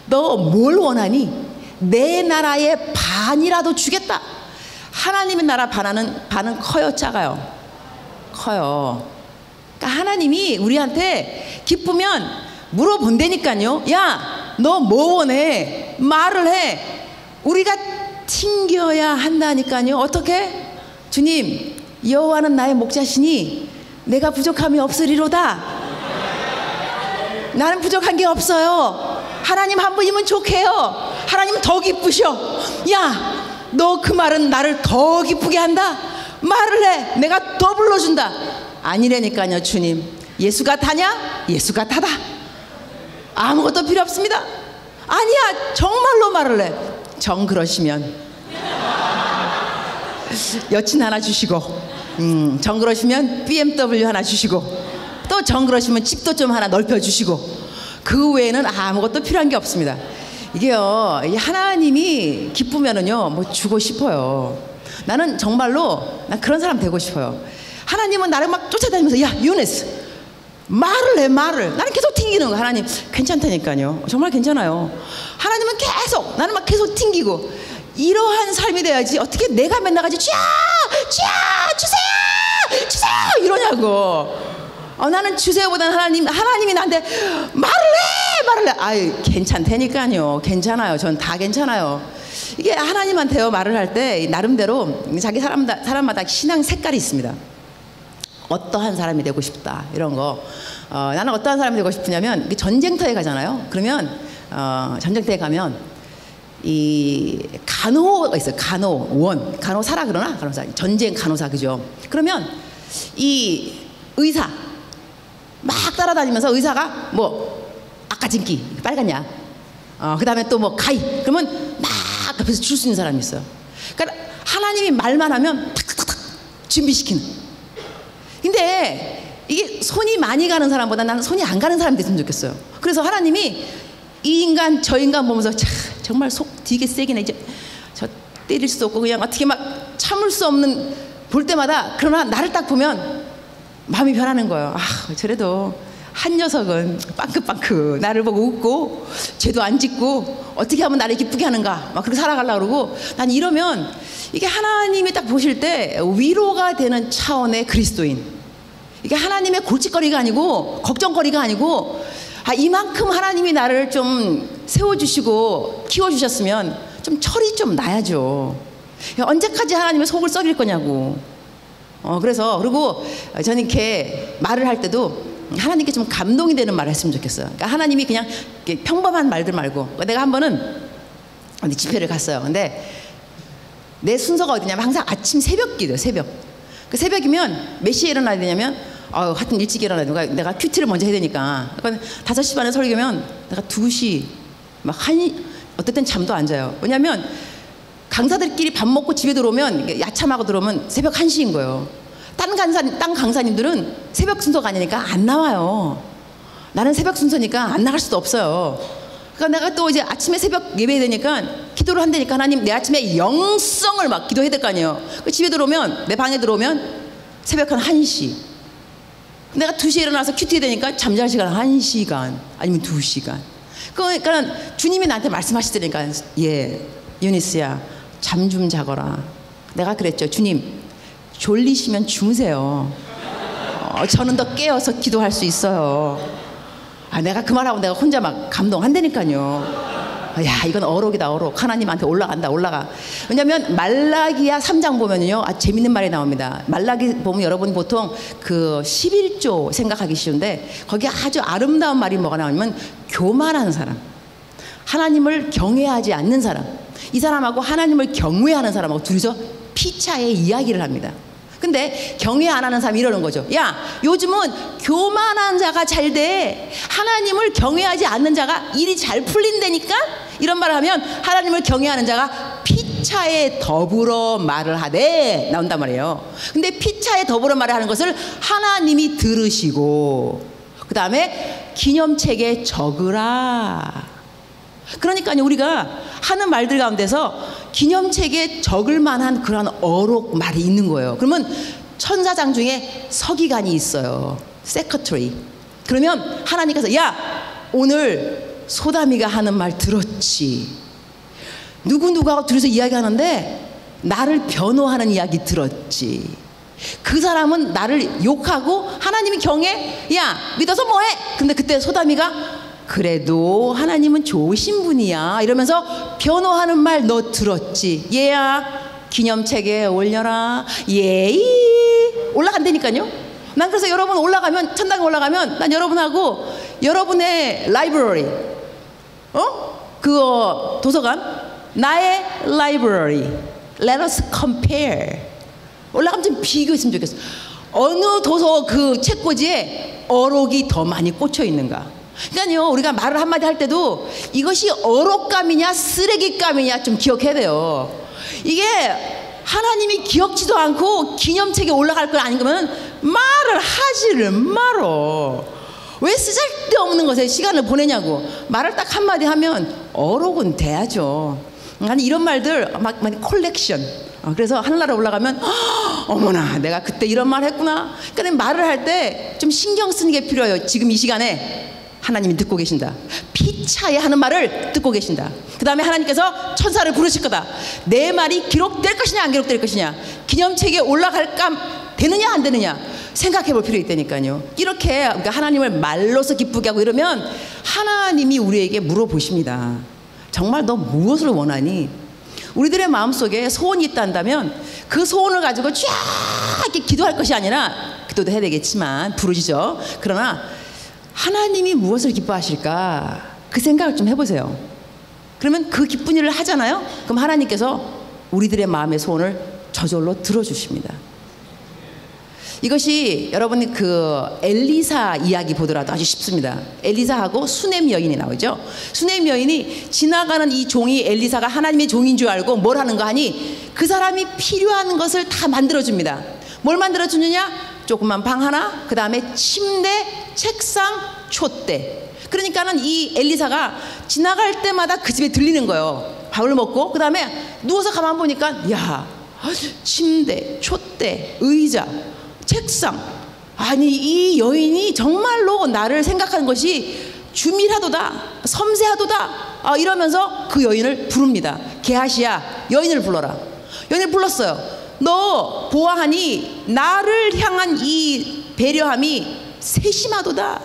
너 뭘 원하니? 내 나라의 반이라도 주겠다. 하나님의 나라 반은 커요, 작아요? 커요. 그러니까 하나님이 우리한테 기쁘면 물어본다니까요. 야, 너 뭐 원해? 말을 해. 우리가 튕겨야 한다니까요. 어떻게? 주님, 여호와는 나의 목자시니 내가 부족함이 없으리로다. 나는 부족한 게 없어요. 하나님 한 분이면 좋게요. 하나님은 더 기쁘셔. 야, 너 그 말은 나를 더 기쁘게 한다. 말을 해. 내가 더 불러준다. 아니라니까요. 주님, 예수가 다냐? 예수가 다다. 아무것도 필요 없습니다. 아니야, 정말로 말을 해. 정 그러시면 여친 하나 주시고, 정 그러시면 BMW 하나 주시고, 또 정 그러시면 집도 좀 하나 넓혀주시고, 그 외에는 아무것도 필요한 게 없습니다. 이게요, 하나님이 기쁘면은요 뭐 주고 싶어요. 나는 정말로 난 그런 사람 되고 싶어요. 하나님은 나를 막 쫓아다니면서 야 유네스 말을 해. 말을. 나는 계속 튕기는 거. 하나님 괜찮다니까요. 정말 괜찮아요. 하나님은 계속, 나는 막 계속 튕기고. 이러한 삶이 돼야지. 어떻게 내가 맨날 가지 주여 주세요 이러냐고. 나는 주세요보다는 하나님이 나한테 말을 해. 아유, 괜찮다니까요. 괜찮아요. 전 다 괜찮아요. 이게 하나님한테요 말을 할 때 나름대로 자기 사람마다 신앙 색깔이 있습니다. 어떠한 사람이 되고 싶다 이런 거. 나는 어떠한 사람이 되고 싶으냐면 전쟁터에 가잖아요. 그러면 전쟁터에 가면 이 간호가 있어요. 간호사라 그러나? 간호사. 전쟁 간호사, 그죠? 그러면 이 의사 막 따라다니면서 의사가 뭐 아까진기 빨간 약, 그 다음에 또 뭐 가위, 그러면 막 앞에서 줄 수 있는 사람이 있어요. 그러니까 하나님이 말만 하면 탁탁탁 준비시키는. 근데 이게 손이 많이 가는 사람보다 나는 손이 안 가는 사람이 됐으면 좋겠어요. 그래서 하나님이 이 인간 저 인간 보면서 정말 속 되게 세긴 해. 이제 저 때릴 수도 없고 그냥 어떻게 막 참을 수 없는 볼 때마다, 그러나 나를 딱 보면 마음이 변하는 거예요. 저래도 한 녀석은 빵긋빵긋 나를 보고 웃고 죄도 안 짓고 어떻게 하면 나를 기쁘게 하는가 막 그렇게 살아가려고 그러고, 난 이러면 이게 하나님이 딱 보실 때 위로가 되는 차원의 그리스도인, 이게 하나님의 골칫거리가 아니고 걱정거리가 아니고 이만큼 하나님이 나를 좀 세워주시고 키워주셨으면 좀 철이 좀 나야죠. 언제까지 하나님의 속을 썩일 거냐고. 그리고 저는 이렇게 말을 할 때도 하나님께 좀 감동이 되는 말을 했으면 좋겠어요. 그러니까 하나님이 그냥 평범한 말들 말고, 내가 한 번은 어디 집회를 갔어요. 근데 내 순서가 어디냐면 항상 아침 새벽 기도요. 그 새벽이면 몇 시에 일어나야 되냐면 하여튼 일찍 일어나야 되니까 내가 큐티를 먼저 해야 되니까, 그러니까 5시 반에 설교면 내가 2시 막 1시, 어떨 땐 잠도 안 자요. 왜냐면 강사들끼리 밥 먹고 집에 들어오면, 야참하고 들어오면 새벽 1시인 거예요. 딴 강사님들은 새벽 순서가 아니니까 안 나와요. 나는 새벽 순서니까 안 나갈 수도 없어요. 그러니까 내가 또 이제 아침에 새벽 예배해야 되니까 기도를 한다니까, 하나님 내 아침에 영성을 막 기도해야 될 거 아니에요. 그 내 방에 들어오면 새벽 한 1시. 내가 2시에 일어나서 큐티 되니까 잠잘 시간 1시간 아니면 2시간. 그러니까 주님이 나한테 말씀하시더니까, 유니스야 잠 좀 자거라. 내가 그랬죠. 주님 졸리시면 주무세요. 저는 더 깨어서 기도할 수 있어요. 내가 그 말하고 내가 혼자 막 감동한다니까요. 이건 어록이다, 어록. 하나님한테 올라가. 왜냐면 말라기야 3장 보면요, 재밌는 말이 나옵니다. 말라기 보면 여러분 보통 그 11조 생각하기 쉬운데, 거기 아주 아름다운 말이 뭐가 나오냐면, 교만한 사람, 하나님을 경외하지 않는 사람, 이 사람하고 하나님을 경외하는 사람하고 둘이서 피차의 이야기를 합니다. 근데 경외 안 하는 사람이 이러는 거죠. 요즘은 교만한 자가 잘 돼. 하나님을 경외하지 않는 자가 일이 잘 풀린다니까? 이런 말을 하면 하나님을 경외하는 자가 피차에 더불어 말을 하되 나온단 말이에요. 근데 피차에 더불어 말을 하는 것을 하나님이 들으시고, 그 다음에 기념책에 적으라. 그러니까요, 우리가 하는 말들 가운데서 기념책에 적을 만한 그런 어록 말이 있는 거예요. 그러면 천사장 중에 서기관이 있어요. 세크터리. 그러면 하나님께서, 오늘 소담이가 하는 말 들었지? 누구하고 둘이서 이야기하는데 나를 변호하는 이야기 들었지? 그 사람은 나를 욕하고 하나님이 경해? 믿어서 뭐해? 근데 그때 소담이가, 그래도 하나님은 좋으신 분이야 이러면서 변호하는 말 너 들었지? 얘야 기념책에 올려라. 올라간다니까요. 난 그래서 여러분 올라가면, 천당에 올라가면 난 여러분하고 여러분의 라이브러리, 그 도서관, 나의 라이브러리, let us compare. 올라가면 좀 비교했으면 좋겠어. 어느 도서 그 책꽂이에 어록이 더 많이 꽂혀 있는가. 그러니까요, 우리가 말을 한마디 할 때도 이것이 어록감이냐 쓰레기감이냐 좀 기억해야 돼요. 이게 하나님이 기억지도 않고 기념책에 올라갈 거 아닌 거면 말을 하지를 말어. 왜 쓰잘데없는 것에 시간을 보내냐고. 말을 딱 한마디 하면 어록은 돼야죠. 아니 이런 말들 막 콜렉션. 그래서 하늘나라 올라가면 어머나 내가 그때 이런 말 했구나. 그러니까 말을 할 때 좀 신경 쓰는 게 필요해요. 지금 이 시간에 하나님이 듣고 계신다. 피차에 하는 말을 듣고 계신다. 그 다음에 하나님께서 천사를 부르실 거다. 내 말이 기록될 것이냐 안 기록될 것이냐, 기념책에 올라갈까 되느냐 안 되느냐 생각해 볼 필요 있다니까요. 이렇게 그러니까 하나님을 말로서 기쁘게 하고 이러면 하나님이 우리에게 물어보십니다. 정말 너 무엇을 원하니? 우리들의 마음속에 소원이 있다 한다면 그 소원을 가지고 쫙 이렇게 기도할 것이 아니라, 기도도 해야 되겠지만 부르시죠. 그러나 하나님이 무엇을 기뻐하실까 그 생각을 좀 해보세요. 그러면 그 기쁜 일을 하잖아요. 그럼 하나님께서 우리들의 마음의 소원을 저절로 들어주십니다. 이것이 여러분이 그 엘리사 이야기 보더라도 아주 쉽습니다. 엘리사하고 수넴 여인이 나오죠. 수넴 여인이 지나가는 이 종이 엘리사가 하나님의 종인 줄 알고 뭘 하는가 하니 그 사람이 필요한 것을 다 만들어줍니다. 뭘 만들어주느냐? 조그만 방 하나, 그 다음에 침대, 책상, 촛대. 그러니까는 이 엘리사가 지나갈 때마다 그 집에 들리는 거예요. 밥을 먹고 그 다음에 누워서 가만 보니까 침대, 촛대, 의자, 책상. 아니 이 여인이 정말로 나를 생각하는 것이 주밀하도다, 섬세하도다, 이러면서 그 여인을 부릅니다. 게하시야 여인을 불러라. 여인을 불렀어요. 너 보아하니 나를 향한 이 배려함이 세심하도다.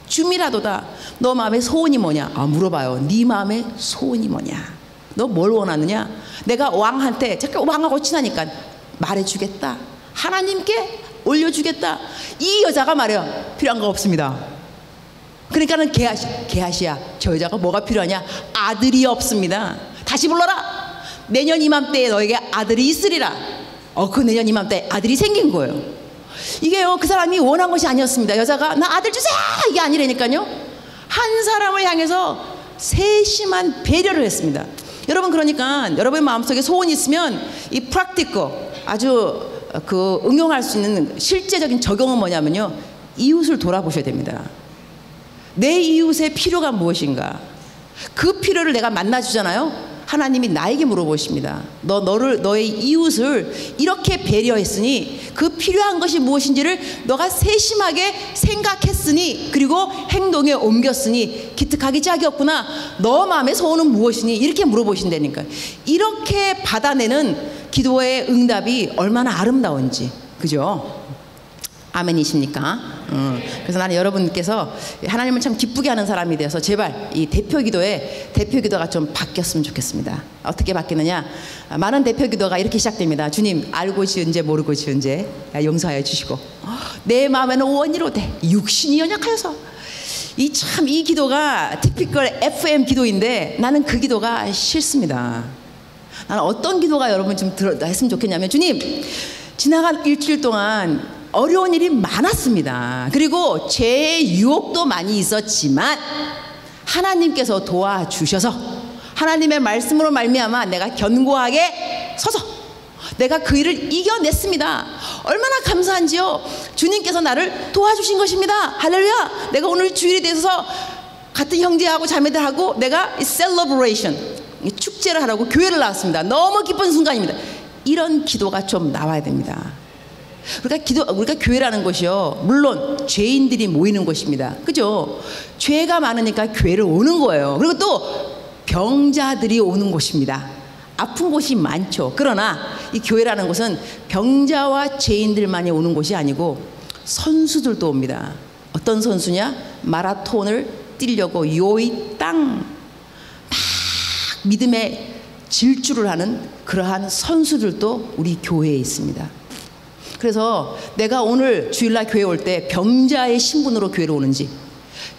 줌이라도다. 너 마음의 소원이 뭐냐? 물어봐요. 네 마음의 소원이 뭐냐? 너 뭘 원하느냐? 내가 왕한테 자꾸 왕하고 친하니까 말해주겠다. 하나님께 올려주겠다. 이 여자가 말해요. 필요한 거 없습니다. 그러니까는 게하시야. 저 여자가 뭐가 필요하냐? 아들이 없습니다. 다시 불러라. 내년 이맘때에 너에게 아들이 있으리라. 그 내년 이맘때에 아들이 생긴 거예요. 이게요, 그 사람이 원한 것이 아니었습니다. 여자가 나 아들 주세요 이게 아니라니까요. 한 사람을 향해서 세심한 배려를 했습니다. 여러분, 그러니까 여러분의 마음속에 소원이 있으면 이 프랙티컬, 아주 그 응용할 수 있는 실제적인 적용은 뭐냐면요, 이웃을 돌아보셔야 됩니다. 내 이웃의 필요가 무엇인가? 그 필요를 내가 만나주잖아요. 하나님이 나에게 물어보십니다. 너의 이웃을 이렇게 배려했으니 그 필요한 것이 무엇인지를 너가 세심하게 생각했으니, 그리고 행동에 옮겼으니 기특하기 짝이 없구나. 너 마음의 소원은 무엇이니? 이렇게 물어보신다니까. 이렇게 받아내는 기도의 응답이 얼마나 아름다운지, 그죠? 아멘이십니까? 그래서 나는 여러분께서 하나님을 참 기쁘게 하는 사람이 되어서 제발 이 대표 기도가 좀 바뀌었으면 좋겠습니다. 어떻게 바뀌느냐? 많은 대표 기도가 이렇게 시작됩니다. 주님, 알고 지은 죄 모르고 지은 죄 용서하여 주시고, 내 마음에는 원이로되 육신이 연약하여서. 이 기도가 티피컬 FM 기도인데 나는 그 기도가 싫습니다. 나는 어떤 기도가 여러분 좀 했으면 좋겠냐면, 주님, 지나간 일주일 동안 어려운 일이 많았습니다. 그리고 죄의 유혹도 많이 있었지만 하나님께서 도와주셔서 하나님의 말씀으로 말미암아 내가 견고하게 서서 내가 그 일을 이겨냈습니다. 얼마나 감사한지요. 주님께서 나를 도와주신 것입니다. 할렐루야. 내가 오늘 주일에 대해서 같은 형제하고 자매들하고 내가 셀러브레이션, 축제를 하라고 교회를 나왔습니다. 너무 기쁜 순간입니다. 이런 기도가 좀 나와야 됩니다. 우리가 교회라는 것이요, 물론 죄인들이 모이는 곳입니다. 그죠? 죄가 많으니까 교회를 오는 거예요. 그리고 또 병자들이 오는 곳입니다. 아픈 곳이 많죠. 그러나 이 교회라는 곳은 병자와 죄인들만이 오는 곳이 아니고 선수들도 옵니다. 어떤 선수냐? 마라톤을 뛰려고 요이 땅 막 믿음의 질주를 하는 그러한 선수들도 우리 교회에 있습니다. 그래서 내가 오늘 주일날 교회 올 때 병자의 신분으로 교회를 오는지,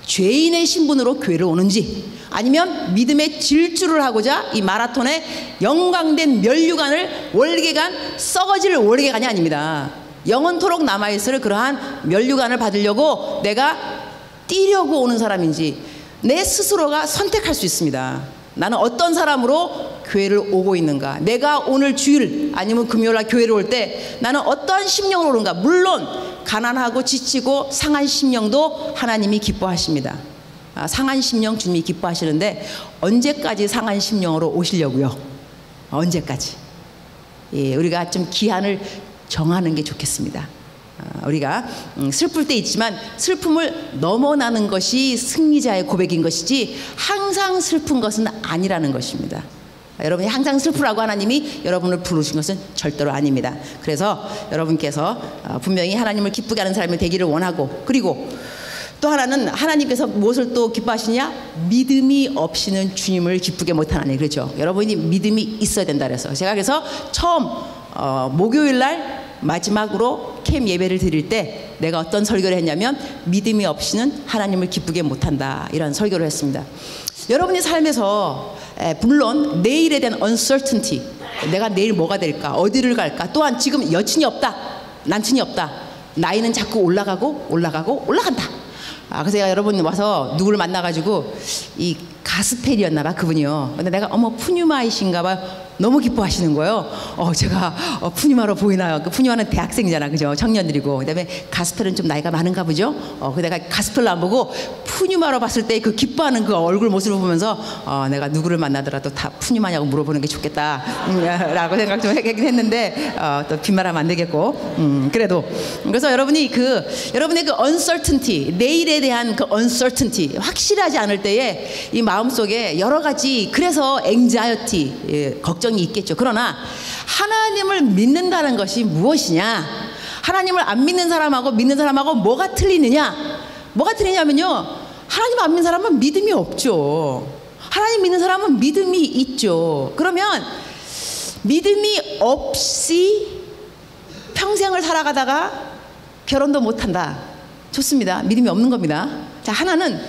죄인의 신분으로 교회를 오는지, 아니면 믿음의 질주를 하고자 이 마라톤의 영광된 면류관을 월계관, 썩어질 월계관이 아닙니다. 영원토록 남아있을 그러한 면류관을 받으려고 내가 뛰려고 오는 사람인지 내 스스로가 선택할 수 있습니다. 나는 어떤 사람으로 교회를 오고 있는가? 내가 오늘 주일 아니면 금요일날 교회를 올 때 나는 어떠한 심령으로 오는가? 물론 가난하고 지치고 상한 심령도 하나님이 기뻐하십니다. 상한 심령 주님이 기뻐하시는데 언제까지 상한 심령으로 오시려고요? 언제까지? 우리가 좀 기한을 정하는 게 좋겠습니다. 우리가 슬플 때 있지만 슬픔을 넘어나는 것이 승리자의 고백인 것이지 항상 슬픈 것은 아니라는 것입니다. 여러분이 항상 슬프라고 하나님이 여러분을 부르신 것은 절대로 아닙니다. 그래서 여러분께서 분명히 하나님을 기쁘게 하는 사람이 되기를 원하고, 그리고 또 하나는 하나님께서 무엇을 또 기뻐하시냐? 믿음이 없이는 주님을 기쁘게 못하나니. 그렇죠? 여러분이 믿음이 있어야 된다 그래서 제가 그래서 처음 목요일날 마지막으로 캠 예배를 드릴 때 내가 어떤 설교를 했냐면, 믿음이 없이는 하나님을 기쁘게 못한다, 이런 설교를 했습니다. 여러분의 삶에서 물론 내일에 대한 uncertainty, 내가 내일 뭐가 될까, 어디를 갈까, 또한 지금 여친이 없다, 남친이 없다, 나이는 자꾸 올라간다. 그래서 제가 여러분 와서 누구를 만나가지고 이 가스펠이었나 봐, 그분이요. 근데 내가 푸뉴마이신가 봐, 너무 기뻐하시는 거예요. 제가 푸뉴마로 보이나요? 그 푸뉴마는 대학생이잖아, 그죠? 청년들이고. 그다음에 가스펠은 좀 나이가 많은가 보죠. 그 내가 가스펠로 안 보고 푸뉴마로 봤을 때 그 기뻐하는 그 얼굴 모습을 보면서 내가 누구를 만나더라도 다 푸뉴마냐고 물어보는 게 좋겠다 라고 생각 좀 하긴 했는데 또 빈말하면 안 되겠고, 그래서 여러분의 그 uncertainty, 내일에 대한 그 uncertainty, 확실하지 않을 때에 이 마음속에 여러 가지, 그래서 anxiety, 걱정이 있겠죠. 그러나 하나님을 믿는다는 것이 무엇이냐? 하나님을 안 믿는 사람하고 믿는 사람하고 뭐가 틀리느냐면요, 하나님 안 믿는 사람은 믿음이 없죠. 하나님 믿는 사람은 믿음이 있죠. 그러면 믿음이 없이 평생을 살아가다가 결혼도 못한다. 좋습니다. 믿음이 없는 겁니다. 자, 하나는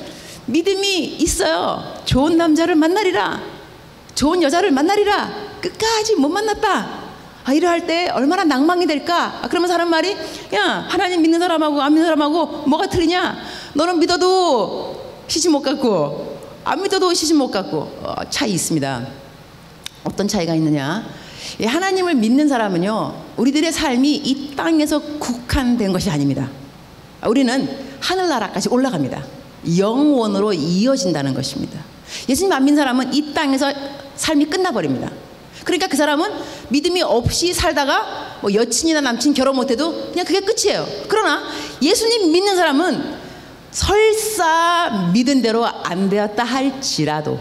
믿음이 있어요. 좋은 남자를 만나리라, 좋은 여자를 만나리라, 끝까지 못 만났다. 이러할 때 얼마나 낭망이 될까? 그러면서 하는 말이, 야, 하나님 믿는 사람하고 안 믿는 사람하고 뭐가 틀리냐? 너는 믿어도 시집 못 갖고 안 믿어도 시집 못 갖고. 차이 있습니다. 어떤 차이가 있느냐? 하나님을 믿는 사람은요, 우리들의 삶이 이 땅에서 국한된 것이 아닙니다. 우리는 하늘나라까지 올라갑니다. 영원으로 이어진다는 것입니다. 예수님 안 믿는 사람은 이 땅에서 삶이 끝나버립니다. 그러니까 그 사람은 믿음이 없이 살다가 뭐 여친이나 남친 결혼 못해도 그냥 그게 끝이에요. 그러나 예수님 믿는 사람은 설사 믿은 대로 안 되었다 할지라도,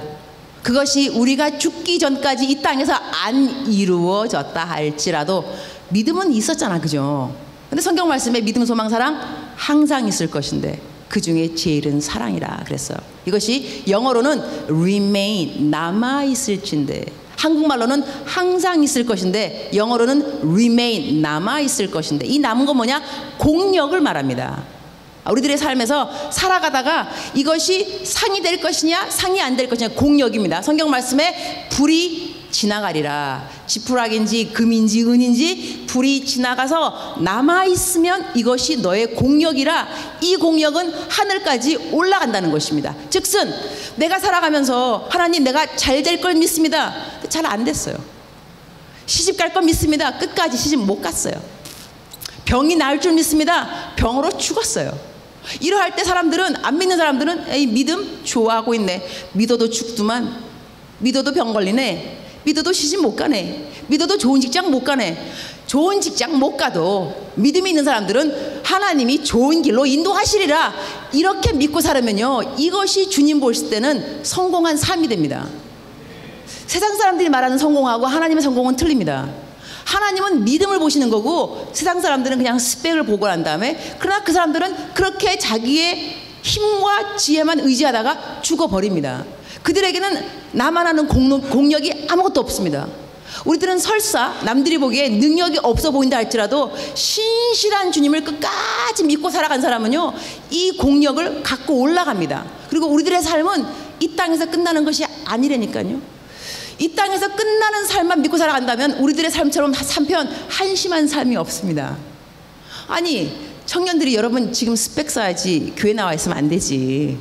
그것이 우리가 죽기 전까지 이 땅에서 안 이루어졌다 할지라도 믿음은 있었잖아, 그죠? 근데 성경 말씀에 믿음, 소망, 사랑 항상 있을 것인데 그 중에 제일은 사랑이라 그랬어요. 이것이 영어로는 remain, 남아있을진데, 한국말로는 항상 있을 것인데 영어로는 remain, 남아있을 것인데, 이 남은 건 뭐냐? 공력을 말합니다. 우리들의 삶에서 살아가다가 이것이 상이 될 것이냐 상이 안 될 것이냐, 공력입니다. 성경 말씀에 불이 지나가리라. 지푸라기인지 금인지 은인지 불이 지나가서 남아있으면 이것이 너의 공력이라. 이 공력은 하늘까지 올라간다는 것입니다. 즉슨 내가 살아가면서 하나님, 내가 잘 될 걸 믿습니다. 잘 안 됐어요. 시집 갈 걸 믿습니다. 끝까지 시집 못 갔어요. 병이 나을 줄 믿습니다. 병으로 죽었어요. 이러할 때 사람들은, 안 믿는 사람들은, 에이, 믿음 좋아하고 있네, 믿어도 죽더만, 믿어도 병 걸리네, 믿어도 시집 못 가네, 믿어도 좋은 직장 못 가네. 좋은 직장 못 가도 믿음이 있는 사람들은 하나님이 좋은 길로 인도하시리라. 이렇게 믿고 살으면요, 이것이 주님 보실 때는 성공한 삶이 됩니다. 세상 사람들이 말하는 성공하고 하나님의 성공은 틀립니다. 하나님은 믿음을 보시는 거고 세상 사람들은 그냥 스펙을 보고 난 다음에, 그러나 그 사람들은 그렇게 자기의 힘과 지혜만 의지하다가 죽어버립니다. 그들에게는 나만 아는 공력이 아무것도 없습니다. 우리들은 설사 남들이 보기에 능력이 없어 보인다 할지라도 신실한 주님을 끝까지 믿고 살아간 사람은요, 이 공력을 갖고 올라갑니다. 그리고 우리들의 삶은 이 땅에서 끝나는 것이 아니라니까요. 이 땅에서 끝나는 삶만 믿고 살아간다면 우리들의 삶처럼 한편 한심한 삶이 없습니다. 아니, 청년들이, 여러분 지금 스펙 쌓아야지 교회 나와 있으면 안 되지.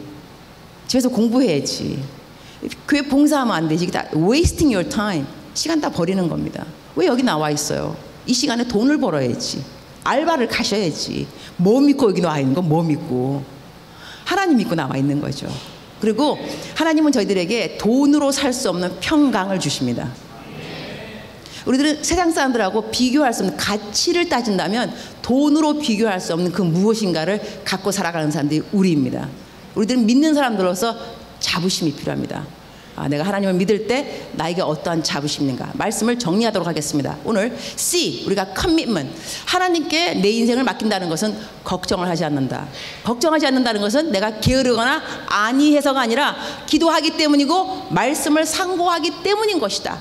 집에서 공부해야지. 교회 봉사하면 안 되지. 다 wasting your time. 시간 다 버리는 겁니다. 왜 여기 나와 있어요? 이 시간에 돈을 벌어야지. 알바를 가셔야지. 뭐 믿고 여기 나와 있는 건 뭐 믿고? 하나님 믿고 나와 있는 거죠. 그리고 하나님은 저희들에게 돈으로 살 수 없는 평강을 주십니다. 우리들은 세상 사람들하고 비교할 수 없는, 가치를 따진다면 돈으로 비교할 수 없는 그 무엇인가를 갖고 살아가는 사람들이 우리입니다. 우리들은 믿는 사람들로서 자부심이 필요합니다. 내가 하나님을 믿을 때 나에게 어떠한 자부심이 있는가, 말씀을 정리하도록 하겠습니다. 오늘 C, 우리가 commitment. 하나님께 내 인생을 맡긴다는 것은 걱정을 하지 않는다. 걱정하지 않는다는 것은 내가 게으르거나 안이해서가 아니라 기도하기 때문이고 말씀을 상고하기 때문인 것이다.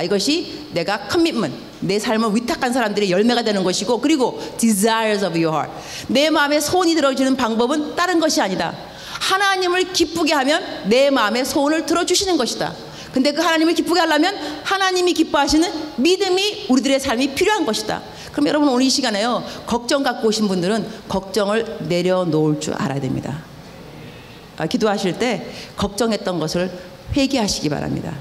이것이 내가 commitment, 내 삶을 위탁한 사람들의 열매가 되는 것이고, 그리고 desires of your heart, 내 마음에 소원이 들어지는 방법은 다른 것이 아니다. 하나님을 기쁘게 하면 내 마음의 소원을 들어주시는 것이다. 근데 그 하나님을 기쁘게 하려면 하나님이 기뻐하시는 믿음이 우리들의 삶이 필요한 것이다. 그럼 여러분, 오늘 이 시간에요, 걱정 갖고 오신 분들은 걱정을 내려놓을 줄 알아야 됩니다. 기도하실 때 걱정했던 것을 회개하시기 바랍니다.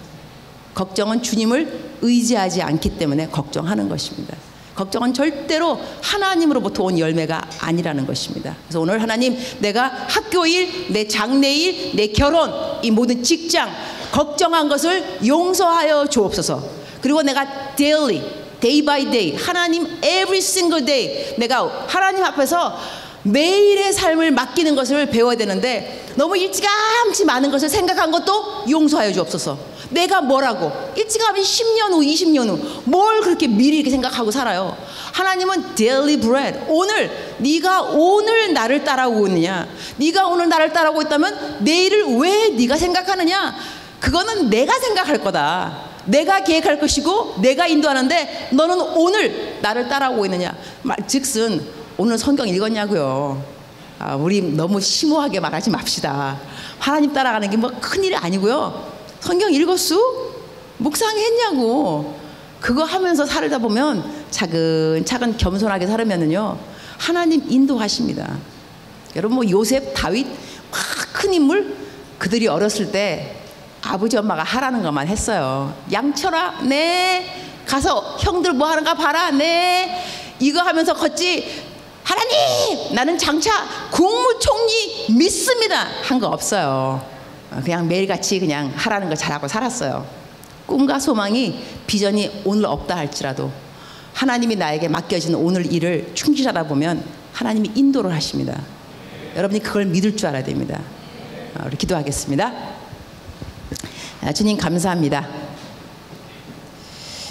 걱정은 주님을 의지하지 않기 때문에 걱정하는 것입니다. 걱정은 절대로 하나님으로부터 온 열매가 아니라는 것입니다. 그래서 오늘 하나님, 내가 학교일, 내 장래일, 내 결혼, 이 모든 직장 걱정한 것을 용서하여 주옵소서. 그리고 내가 daily, day by day, 하나님 every single day, 내가 하나님 앞에서 매일의 삶을 맡기는 것을 배워야 되는데 너무 일찌감치 많은 것을 생각한 것도 용서하여 주옵소서. 내가 뭐라고 일찌감치 10년 후 20년 후 뭘 그렇게 미리 이렇게 생각하고 살아요. 하나님은 daily bread, 오늘 네가 오늘 나를 따라오고 있느냐, 네가 오늘 나를 따라오고 있다면 내일을 왜 네가 생각하느냐, 그거는 내가 생각할 거다. 내가 계획할 것이고 내가 인도하는데 너는 오늘 나를 따라오고 있느냐. 즉슨 오늘 성경 읽었냐고요. 우리 너무 심오하게 말하지 맙시다. 하나님 따라가는 게 뭐 큰일이 아니고요. 성경 읽었수? 묵상했냐고. 그거 하면서 살다 보면 차근차근 겸손하게 살으면은요 하나님 인도하십니다. 여러분 뭐 요셉, 다윗 큰 인물, 그들이 어렸을 때 아버지 엄마가 하라는 것만 했어요. 양쳐라, 네. 가서 형들 뭐 하는가 봐라, 네. 이거 하면서 걷지. 하나님, 나는 장차 국무총리 믿습니다 한 거 없어요. 그냥 매일같이 그냥 하라는 거 잘하고 살았어요. 꿈과 소망이, 비전이 오늘 없다 할지라도 하나님이 나에게 맡겨진 오늘 일을 충실하다 보면 하나님이 인도를 하십니다. 여러분이 그걸 믿을 줄 알아야 됩니다. 우리 기도하겠습니다. 주님 감사합니다.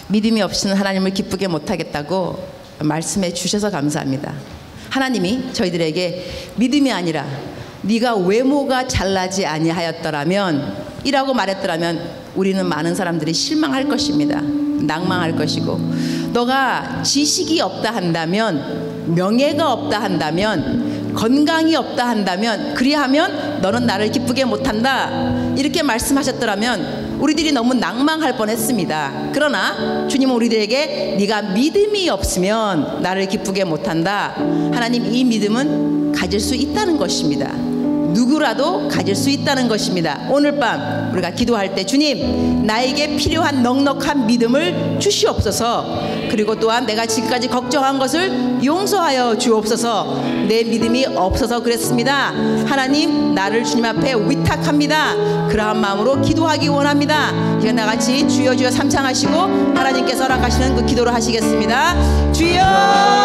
믿음이 없이는 하나님을 기쁘게 못하겠다고 말씀해 주셔서 감사합니다. 하나님이 저희들에게 믿음이 아니라 네가 외모가 잘나지 아니하였더라면 이라고 말했더라면 우리는 많은 사람들이 실망할 것입니다. 낭망할 것이고, 너가 지식이 없다 한다면, 명예가 없다 한다면, 건강이 없다 한다면, 그리하면 너는 나를 기쁘게 못한다 이렇게 말씀하셨더라면 우리들이 너무 낭망할 뻔했습니다. 그러나 주님은 우리들에게 네가 믿음이 없으면 나를 기쁘게 못한다. 하나님, 이 믿음은 가질 수 있다는 것입니다. 누구라도 가질 수 있다는 것입니다. 오늘 밤 우리가 기도할 때 주님, 나에게 필요한 넉넉한 믿음을 주시옵소서. 그리고 또한 내가 지금까지 걱정한 것을 용서하여 주옵소서. 내 믿음이 없어서 그랬습니다. 하나님, 나를 주님 앞에 위탁합니다. 그러한 마음으로 기도하기 원합니다. 이제 나같이 주여 주여 삼창하시고 하나님께서 허락하시는 그 기도를 하시겠습니다. 주여